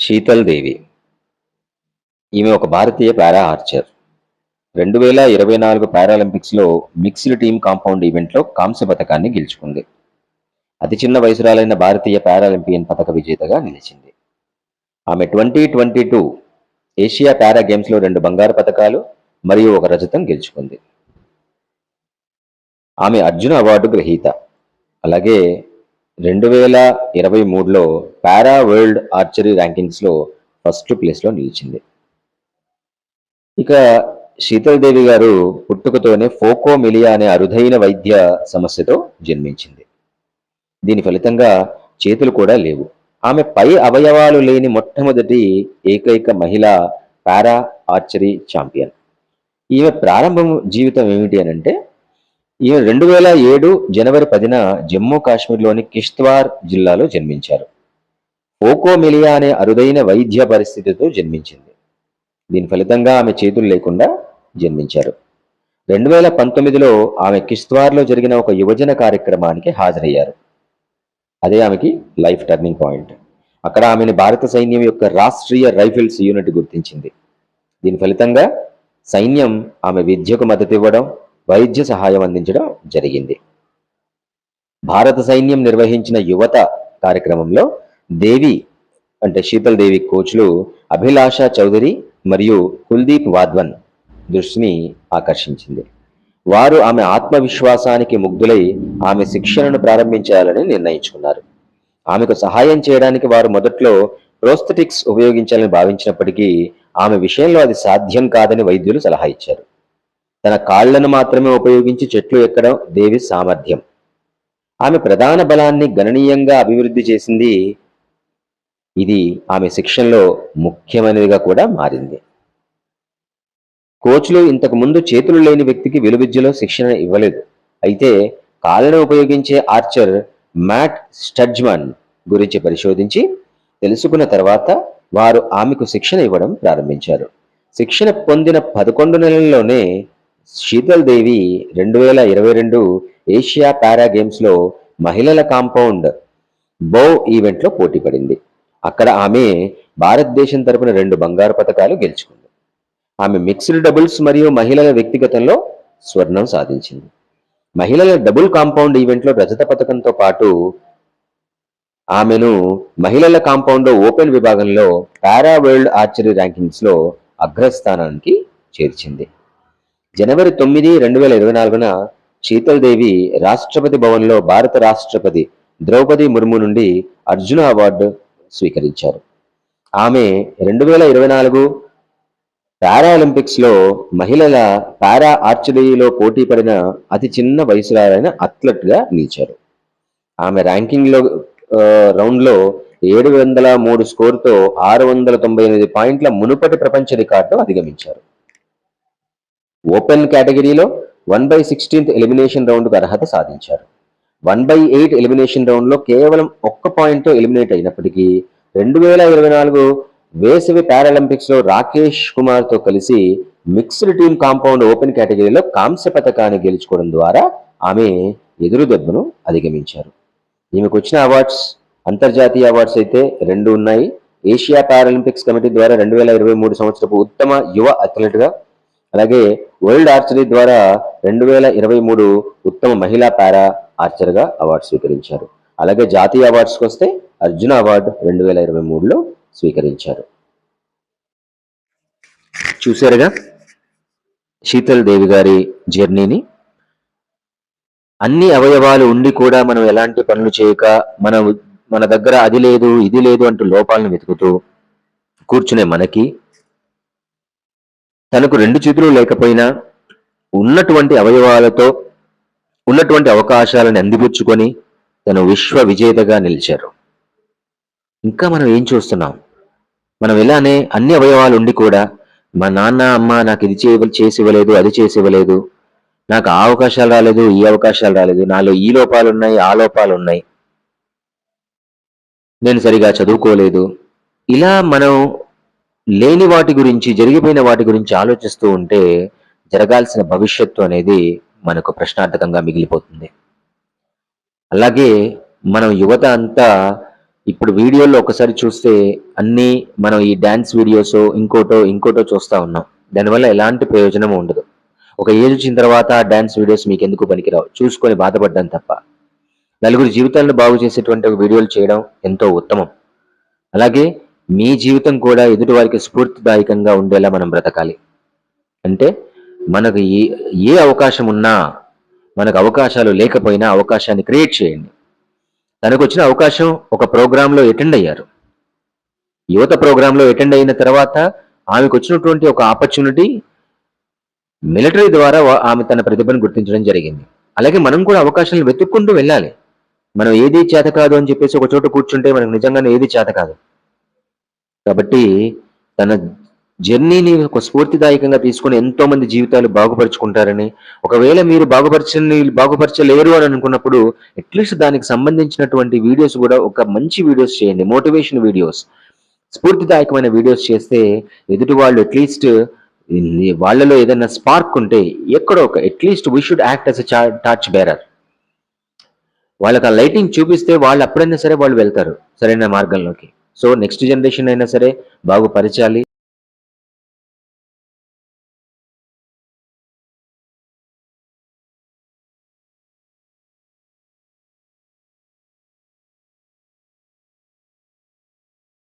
శీతల్ దేవి. ఈమె ఒక భారతీయ పారా ఆర్చర్. 2024 పారాలింపిక్స్లో మిక్స్డ్ టీమ్ కాంపౌండ్ ఈవెంట్లో కాంస్య పథకాన్ని గెలుచుకుంది. అతి చిన్న వయసురాలైన భారతీయ పారాలింపియన్ పథక విజేతగా నిలిచింది. ఆమె 2022 ఏషియా పారా గేమ్స్లో 2 బంగారు పథకాలు మరియు 1 రజతం గెలుచుకుంది. ఆమె అర్జున అవార్డు గ్రహీత. అలాగే 2023లో పారా వరల్డ్ ఆర్చరీ ర్యాంకింగ్స్లో ఫస్ట్ ప్లేస్లో నిలిచింది. ఇక శీతల్ దేవి గారు పుట్టుకతోనే ఫోకోమిలియా అనే అరుదైన వైద్య సమస్యతో జన్మించింది. దీని ఫలితంగా చేతులు కూడా లేవు. ఆమె పై అవయవాలు లేని మొట్టమొదటి ఏకైక మహిళా పారా ఆర్చరీ ఛాంపియన్. ఈమె ప్రారంభం జీవితం ఏమిటి అనంటే, ఈమె 2007 జనవరి 10న జమ్మూ కాశ్మీర్లోని కిష్త్వార్ జిల్లాలో జన్మించారు. ఫోకోమిలియా అనే అరుదైన వైద్య పరిస్థితితో జన్మించింది. దీని ఫలితంగా ఆమె చేతులు లేకుండా జన్మించారు. 2019లో ఆమె కిష్త్వార్లో జరిగిన ఒక యువజన కార్యక్రమానికి హాజరయ్యారు. అదే ఆమెకి లైఫ్ టర్నింగ్ పాయింట్. అక్కడ ఆమెను భారత సైన్యం యొక్క రాష్ట్రీయ రైఫిల్స్ యూనిట్ గుర్తించింది. దీని ఫలితంగా సైన్యం ఆమె విద్యకు మద్దతు ఇవ్వడం, వైద్య సహాయం అందించడం జరిగింది. భారత సైన్యం నిర్వహించిన యువత కార్యక్రమంలో దేవి అంటే శీతల్ దేవి కోచ్లు అభిలాష చౌదరి మరియు కుల్దీప్ వాధ్వన్ దృష్టిని ఆకర్షించింది. వారు ఆమె ఆత్మవిశ్వాసానికి ముగ్ధులై ఆమె శిక్షణను ప్రారంభించాలని నిర్ణయించుకున్నారు. ఆమెకు సహాయం చేయడానికి వారు మొదట్లో ప్రోస్థెటిక్స్ ఉపయోగించాలని భావించినప్పటికీ ఆమె విషయంలో అది సాధ్యం కాదని వైద్యులు సలహా ఇచ్చారు. తన కాళ్లను మాత్రమే ఉపయోగించి చెట్లు ఎక్కడం దేవి సామర్థ్యం. ఆమె ప్రధాన బలాన్ని గణనీయంగా అభివృద్ధి చేసింది. ఇది ఆమె శిక్షణలో ముఖ్యమైనదిగా కూడా మారింది. కోచ్లు ఇంతకు ముందు చేతులు లేని వ్యక్తికి విలువిద్యలో శిక్షణ ఇవ్వలేదు. అయితే కాళ్ళను ఉపయోగించే ఆర్చర్ మ్యాట్ స్టడ్జ్మన్ గురించి పరిశోధించి తెలుసుకున్న తర్వాత వారు ఆమెకు శిక్షణ ఇవ్వడం ప్రారంభించారు. శిక్షణ పొందిన 11 నెలల్లోనే శీతల్ దేవి 2022 ఏషియా పారా గేమ్స్లో మహిళల కాంపౌండ్ బౌ ఈవెంట్లో పోటీ పడింది. అక్కడ ఆమె భారతదేశం తరపున 2 బంగారు పతకాలు గెలుచుకుంది. ఆమె మిక్స్డ్ డబుల్స్ మరియు మహిళల వ్యక్తిగతంలో స్వర్ణం సాధించింది. మహిళల డబుల్ కాంపౌండ్ ఈవెంట్లో రజత పతకంతో పాటు ఆమెను మహిళల కాంపౌండ్ ఓపెన్ విభాగంలో పారా వరల్డ్ ఆర్చరీ ర్యాంకింగ్స్లో అగ్రస్థానానికి చేర్చింది. జనవరి 9, 2024న శీతల్ దేవి రాష్ట్రపతి భవన్లో భారత రాష్ట్రపతి ద్రౌపది ముర్ము నుండి అర్జున అవార్డు స్వీకరించారు. ఆమె 2024 పారాలింపిక్స్లో మహిళల పారా ఆర్చరీలో పోటీ పడిన అతి చిన్న వయసురాలైన అథ్లెట్గా నిలిచారు. ఆమె ర్యాంకింగ్లో రౌండ్లో 703 స్కోరుతో 698 పాయింట్ల మునుపటి ప్రపంచ రికార్డు అధిగమించారు. ఓపెన్ కేటగిరీలో 1/16 ఎలిమినేషన్ రౌండ్కు అర్హత సాధించారు. 1/8 ఎలిమినేషన్ రౌండ్లో కేవలం 1 పాయింట్తో ఎలిమినేట్ అయినప్పటికీ 2024 వేసవి పారాలింపిక్స్లో రాకేష్ కుమార్తో కలిసి మిక్స్డ్ టీమ్ కాంపౌండ్ ఓపెన్ కేటగిరీలో కాంస్య పథకాన్ని గెలుచుకోవడం ద్వారా ఆమె ఎదురు దెబ్బను అధిగమించారు. ఈమెకు వచ్చిన అవార్డ్స్ అంతర్జాతీయ అవార్డ్స్ అయితే 2 ఉన్నాయి. ఏషియా పారాలింపిక్స్ కమిటీ ద్వారా 2023 సంవత్సరపు ఉత్తమ యువ అథ్లెట్గా, అలాగే వరల్డ్ ఆర్చరీ ద్వారా 2023 ఉత్తమ మహిళా పారా ఆర్చర్గా అవార్డు స్వీకరించారు. అలాగే జాతీయ అవార్డ్స్కి వస్తే అర్జున అవార్డు 2023లో స్వీకరించారు. చూశారుగా శీతల్ దేవి గారి జర్నీని. అన్ని అవయవాలు ఉండి కూడా మనం ఎలాంటి పనులు చేయక మన దగ్గర అది లేదు ఇది లేదు అంటూ లోపాలను వెతుకుతూ కూర్చునే మనకి, తనకు 2 చేతులు లేకపోయినా ఉన్నటువంటి అవయవాలతో ఉన్నటువంటి అవకాశాలను అందిపుచ్చుకొని తను విశ్వ విజేతగా నిలిచారు. ఇంకా మనం ఏం చూస్తున్నాం? మనం ఇలానే అన్ని అవయవాలు ఉండి కూడా మా నాన్న అమ్మ నాకు ఇది చేసి ఇవ్వలేదు, అది చేసి ఇవ్వలేదు, నాకు ఆ అవకాశాలు రాలేదు, ఈ అవకాశాలు రాలేదు, నాలో ఈ లోపాలు ఉన్నాయి, ఆ లోపాలు ఉన్నాయి, నేను సరిగా చదువుకోలేదు, ఇలా మనం లేని వాటి గురించి, జరిగిపోయిన వాటి గురించి ఆలోచిస్తూ ఉంటే జరగాల్సిన భవిష్యత్తు అనేది మనకు ప్రశ్నార్థకంగా మిగిలిపోతుంది. అలాగే మనం యువత అంతా ఇప్పుడు వీడియోలో ఒకసారి చూస్తే అన్నీ మనం ఈ డ్యాన్స్ వీడియోస్ ఇంకోటో చూస్తా ఉన్నాం. దానివల్ల ఎలాంటి ప్రయోజనం ఉండదు. ఒక ఏజ్ వచ్చిన తర్వాత ఆ డ్యాన్స్ వీడియోస్ మీకు ఎందుకు పనికిరావు, చూసుకొని బాధపడ్డం తప్ప. నలుగురి జీవితాలను బాగు చేసేటువంటి ఒక వీడియోలు చేయడం ఎంతో ఉత్తమం. అలాగే మీ జీవితం కూడా ఎదుటి వారికి స్ఫూర్తిదాయకంగా ఉండేలా మనం బ్రతకాలి. అంటే మనకు ఏ అవకాశం ఉన్నా, మనకు అవకాశాలు లేకపోయినా అవకాశాన్ని క్రియేట్ చేయండి. తనకు వచ్చిన అవకాశం ఒక ప్రోగ్రాంలో అటెండ్ అయ్యారు. యువత ప్రోగ్రాంలో అటెండ్ అయిన తర్వాత ఆమెకు వచ్చినటువంటి ఒక ఆపర్చునిటీ మిలిటరీ ద్వారా ఆమె తన ప్రతిభను గుర్తించడం జరిగింది. అలాగే మనం కూడా అవకాశాలను వెతుక్కుంటూ వెళ్ళాలి. మనం ఏది చేత కాదు అని చెప్పేసి ఒక చోట కూర్చుంటే మనకు నిజంగానే ఏది చేత కాదు. కాబట్టి తన జర్నీని ఒక స్ఫూర్తిదాయకంగా తీసుకుని ఎంతో మంది జీవితాలు బాగుపరుచుకుంటారని, ఒకవేళ మీరు బాగుపరచలేరు అని అనుకున్నప్పుడు అట్లీస్ట్ దానికి సంబంధించినటువంటి వీడియోస్ కూడా ఒక మంచి వీడియోస్ చేయండి. మోటివేషన్ వీడియోస్, స్ఫూర్తిదాయకమైన వీడియోస్ చేస్తే ఎదుటి వాళ్ళు అట్లీస్ట్ వాళ్ళలో ఏదైనా స్పార్క్ ఉంటే ఎక్కడో ఒక at least we should act as a torch bearer. వాళ్ళకి ఆ లైటింగ్ చూపిస్తే వాళ్ళు అప్పుడైనా సరే వాళ్ళు వెళ్తారు సరైన మార్గంలోకి. సో నెక్స్ట్ జనరేషన్ అయినా సరే బాగుపరచాలి.